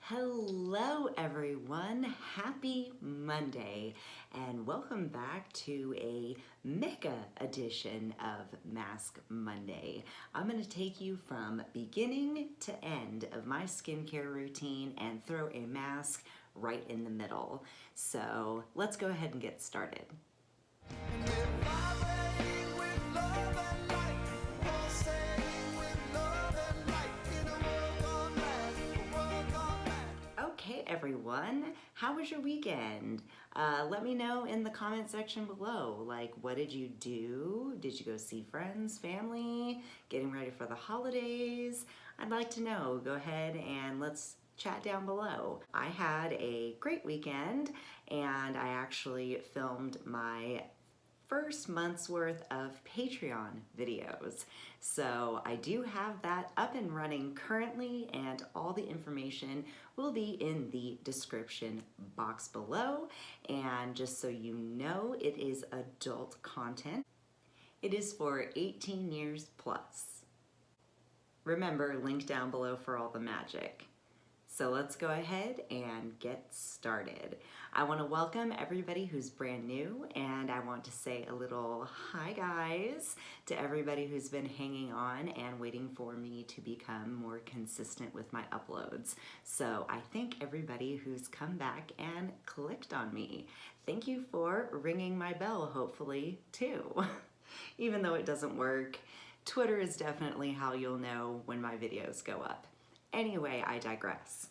Hello everyone, happy Monday and welcome back to a mega edition of Mask Monday. I'm going to take you from beginning to end of my skincare routine and throw a mask right in the middle. So let's go ahead and get started. Okay everyone, how was your weekend? Let me know in the comment section below, like what did you do? Did you go see friends, family, getting ready for the holidays? I'd like to know. Go ahead and let's chat down below. I had a great weekend and I actually filmed my first month's worth of Patreon videos. So I do have that up and running currently, and all the information will be in the description box below. And just so you know, it is adult content. It is for 18 years plus. Remember, link down below for all the magic. So let's go ahead and get started. I want to welcome everybody who's brand new, and I want to say a little hi guys to everybody who's been hanging on and waiting for me to become more consistent with my uploads. So I thank everybody who's come back and clicked on me. Thank you for ringing my bell, hopefully, too. Even though it doesn't work, Twitter is definitely how you'll know when my videos go up. Anyway, I digress.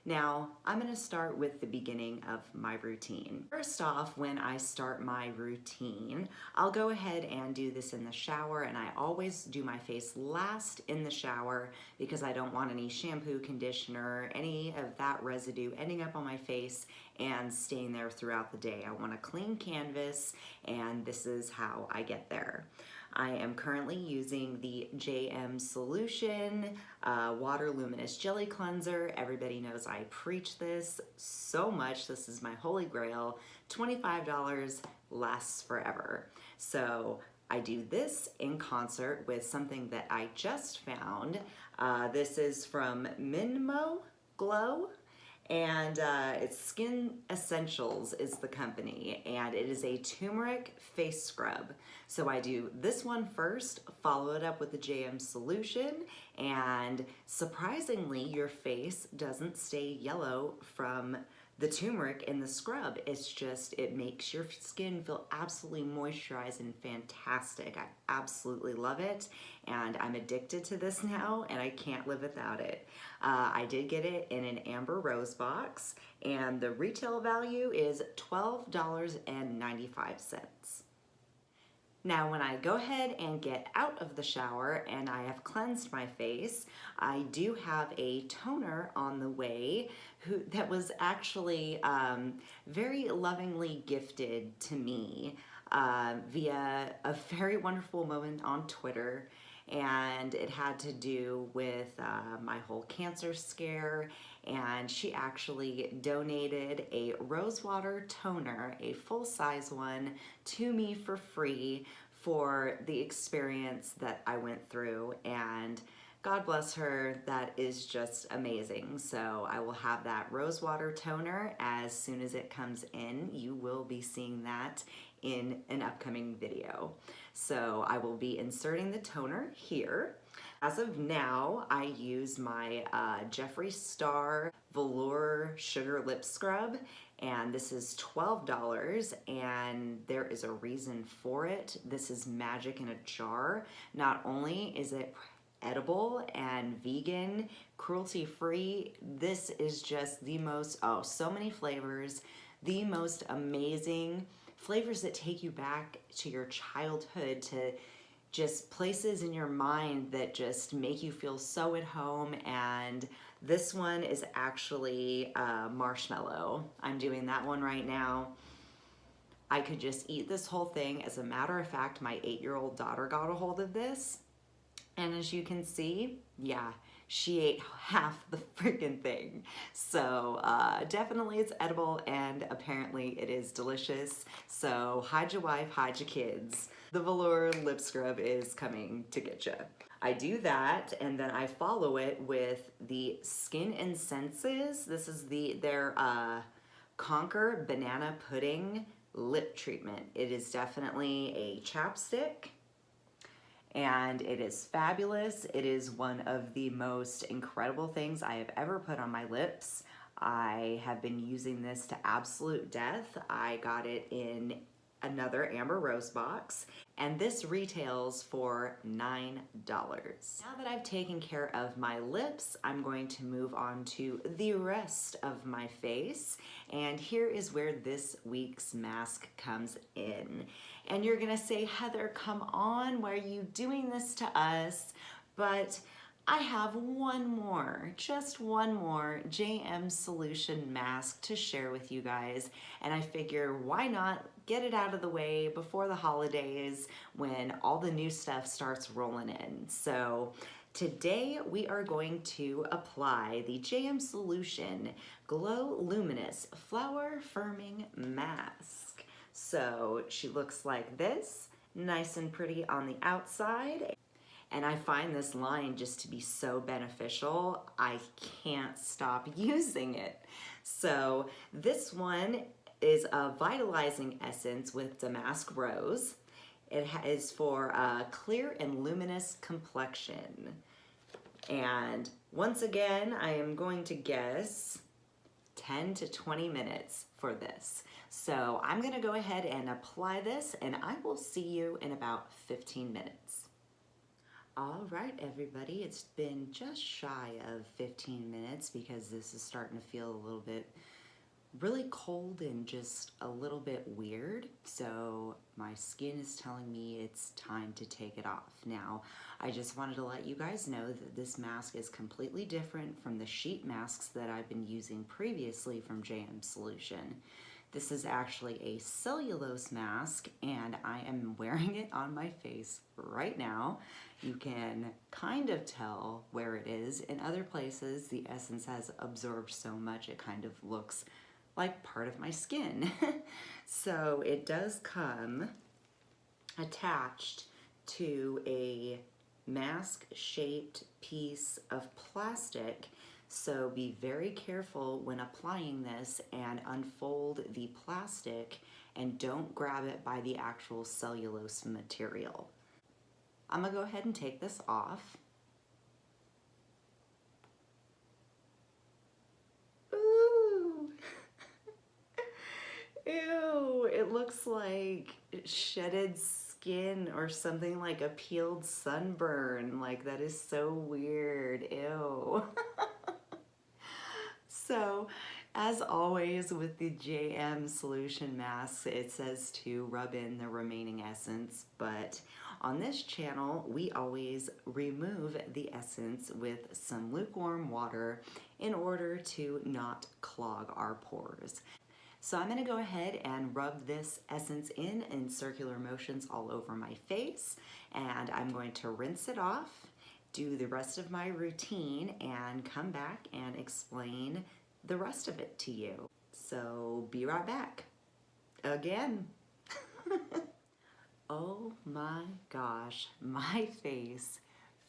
Now, I'm going to start with the beginning of my routine. First off, when I start my routine, I'll go ahead and do this in the shower, and I always do my face last in the shower because I don't want any shampoo, conditioner, any of that residue ending up on my face and staying there throughout the day. I want a clean canvas, and this is how I get there. I am currently using the JM Solution Water Luminous Jelly Cleanser. Everybody knows I preach this so much. This is my holy grail. $25 lasts forever. So I do this in concert with something that I just found. This is from Minmo Glow. And it's Skin Essentials is the company, and it is a turmeric face scrub. So I do this one first, follow it up with the JM Solution, and surprisingly your face doesn't stay yellow from the turmeric in the scrub. It's just, it makes your skin feel absolutely moisturized and fantastic. I absolutely love it, and I'm addicted to this now, and I can't live without it. I did get it in an amber rose box, and the retail value is $12.95. Now, when I go ahead and get out of the shower and I have cleansed my face, I do have a toner on the way that was actually very lovingly gifted to me via a very wonderful moment on Twitter. And it had to do with my whole cancer scare, and she actually donated a rosewater toner, a full-size one, to me for free for the experience that I went through, and God bless her, that is just amazing. So I will have that rosewater toner as soon as it comes in. You will be seeing that in an upcoming video. So I will be inserting the toner here. As of now, I use my Jeffree Star Velour Sugar Lip Scrub, and this is $12, and there is a reason for it. This is magic in a jar. Not only is it edible and vegan, cruelty-free, this is just the most, so many flavors, the most amazing flavors that take you back to your childhood, to just places in your mind that just make you feel so at home. And this one is actually marshmallow. I'm doing that one right now. I could just eat this whole thing. As a matter of fact, my 8-year-old daughter got a hold of this, and as you can see, yeah, she ate half the freaking thing. So definitely it's edible, and apparently it is delicious. So hide your wife, hide your kids. The velour lip scrub is coming to get you. I do that, and then I follow it with the Skin and Senses. This is their Conquer Banana Pudding lip treatment. It is definitely a chapstick, and it is fabulous. It is one of the most incredible things I have ever put on my lips. I have been using this to absolute death. I got it in another Amber Rose box, and this retails for $9. Now that I've taken care of my lips, I'm going to move on to the rest of my face, and here is where this week's mask comes in. And you're gonna say, Heather, come on, why are you doing this to us? But I have one more, just one more JM Solution mask to share with you guys, and I figure why not get it out of the way before the holidays when all the new stuff starts rolling in. So today we are going to apply the JM Solution Glow Luminous Flower Firming Mask. So she looks like this, nice and pretty on the outside. And I find this line just to be so beneficial, I can't stop using it. So this one is a vitalizing essence with damask rose. It is for a clear and luminous complexion. And once again, I am going to guess 10 to 20 minutes for this. So I'm gonna go ahead and apply this, and I will see you in about 15 minutes. All right, everybody, it's been just shy of 15 minutes because this is starting to feel a little bit really cold and just a little bit weird. So my skin is telling me it's time to take it off. Now, I just wanted to let you guys know that this mask is completely different from the sheet masks that I've been using previously from JM Solution. This is actually a cellulose mask, and I am wearing it on my face right now. You can kind of tell where it is. In other places, the essence has absorbed so much it kind of looks like part of my skin. So it does come attached to a mask-shaped piece of plastic. So be very careful when applying this and unfold the plastic and don't grab it by the actual cellulose material. I'm gonna go ahead and take this off. Ooh. Ew, it looks like shedded skin or something, like a peeled sunburn. Like, that is so weird, ew. So, as always with the JM Solution masks, it says to rub in the remaining essence, but on this channel, we always remove the essence with some lukewarm water in order to not clog our pores. So I'm gonna go ahead and rub this essence in circular motions all over my face, and I'm going to rinse it off, do the rest of my routine, and come back and explain the rest of it to you. So be right back. Again. Oh my gosh, my face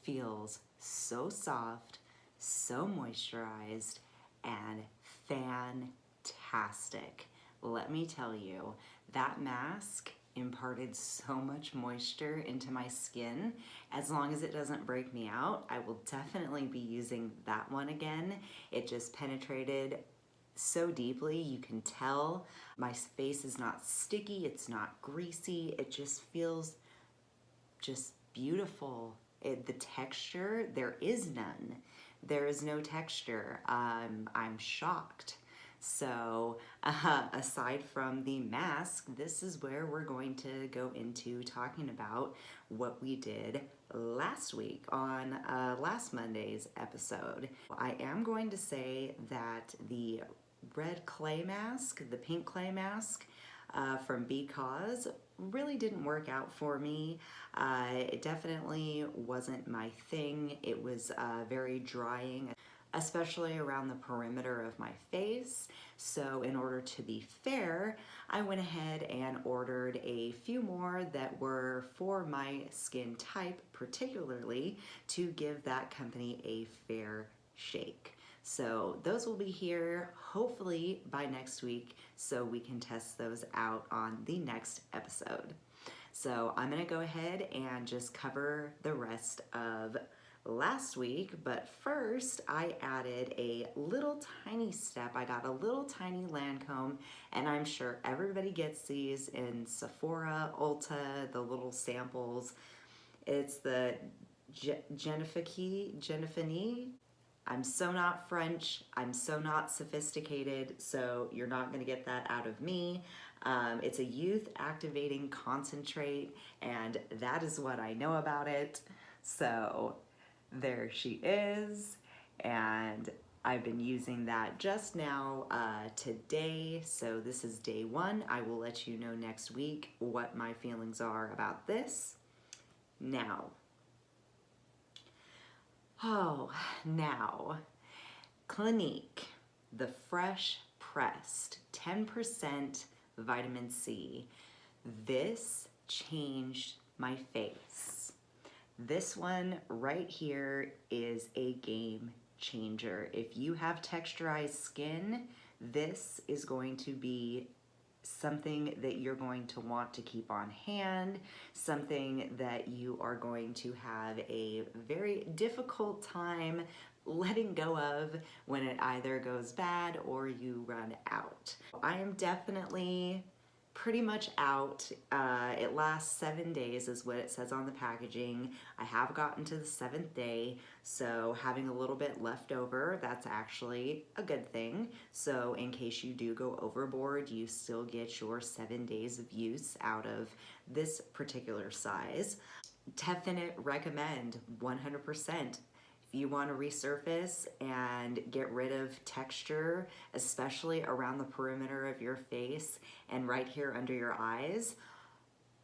feels so soft, so moisturized, and fantastic. Let me tell you, that mask imparted so much moisture into my skin. As long as it doesn't break me out, I will definitely be using that one again. It just penetrated so deeply. You can tell my face is not sticky, it's not greasy, it just feels just beautiful. The texture, there is none. There is no texture. I'm shocked. So aside from the mask, this is where we're going to go into talking about what we did last week on last Monday's episode. I am going to say that the red clay mask, the pink clay mask, from Because really didn't work out for me. It definitely wasn't my thing. It was very drying, especially around the perimeter of my face. So in order to be fair, I went ahead and ordered a few more that were for my skin type, particularly to give that company a fair shake. So those will be here hopefully by next week so we can test those out on the next episode. So I'm gonna go ahead and just cover the rest of last week, but first I added a little tiny step. I got a little tiny Lancome, and I'm sure everybody gets these in Sephora, Ulta, the little samples. It's the Genifini. I'm so not French, I'm so not sophisticated, so you're not gonna get that out of me. It's a youth activating concentrate, and that is what I know about it. So there she is, and I've been using that just now today, so this is day 1. I will let you know next week what my feelings are about this. Now, Clinique, the fresh pressed 10% vitamin C. This changed my face. This one right here is a game changer. If you have texturized skin, this is going to be something that you're going to want to keep on hand, something that you are going to have a very difficult time letting go of when it either goes bad or you run out. I am definitely pretty much out. It lasts 7 days is what it says on the packaging. I have gotten to the 7th day, so having a little bit left over, that's actually a good thing. So in case you do go overboard, you still get your 7 days of use out of this particular size. Definite recommend, 100%. If you want to resurface and get rid of texture, especially around the perimeter of your face and right here under your eyes,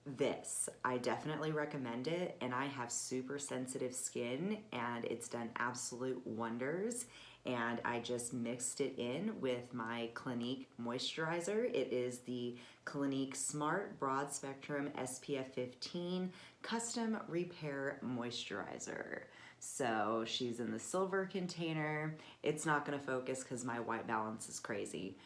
this, I definitely recommend it. And I have super sensitive skin and it's done absolute wonders. And I just mixed it in with my Clinique moisturizer. It is the Clinique Smart Broad Spectrum SPF 15 Custom Repair Moisturizer. So she's in the silver container. It's not gonna focus because my white balance is crazy.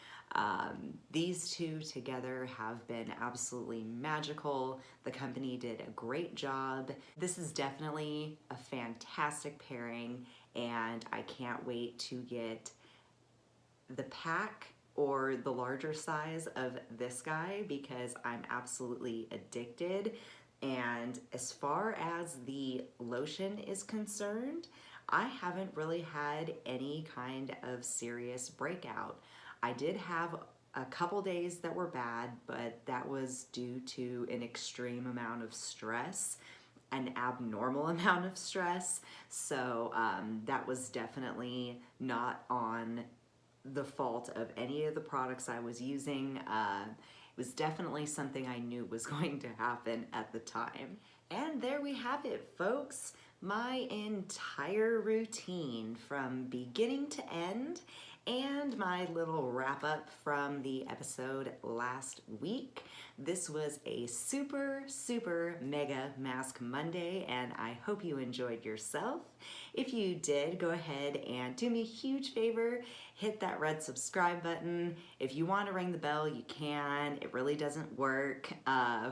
These two together have been absolutely magical. The company did a great job. This is definitely a fantastic pairing, and I can't wait to get the pack or the larger size of this guy because I'm absolutely addicted. And as far as the lotion is concerned, I haven't really had any kind of serious breakout. I did have a couple days that were bad, but that was due to an extreme amount of stress, an abnormal amount of stress. So that was definitely not on the fault of any of the products I was using. It was definitely something I knew was going to happen at the time. And there we have it, folks. My entire routine from beginning to end, and my little wrap up from the episode last week. This was a super, super mega mask Monday, and I hope you enjoyed yourself. If you did, go ahead and do me a huge favor, hit that red subscribe button. If you want to ring the bell, you can. It really doesn't work.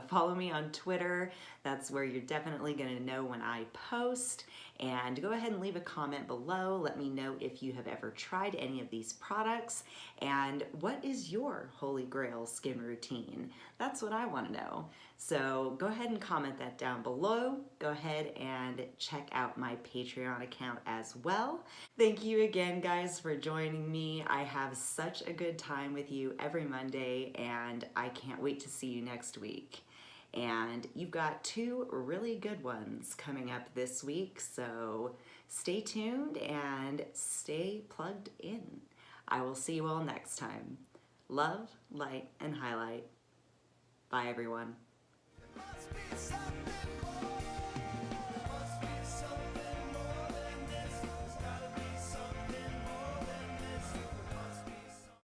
Follow me on Twitter. That's where you're definitely going to know when I post. And go ahead and leave a comment below. Let me know if you have ever tried any of these products and what is your holy grail skin routine. That's what I want to know. So go ahead and comment that down below. Go ahead and check out my Patreon account as well. Thank you again, guys, for joining me. I have such a good time with you every Monday, and I can't wait to see you next week. And you've got 2 really good ones coming up this week, so stay tuned and stay plugged in. I will see you all next time. Love, light, and highlight. Bye, everyone. Must be something more.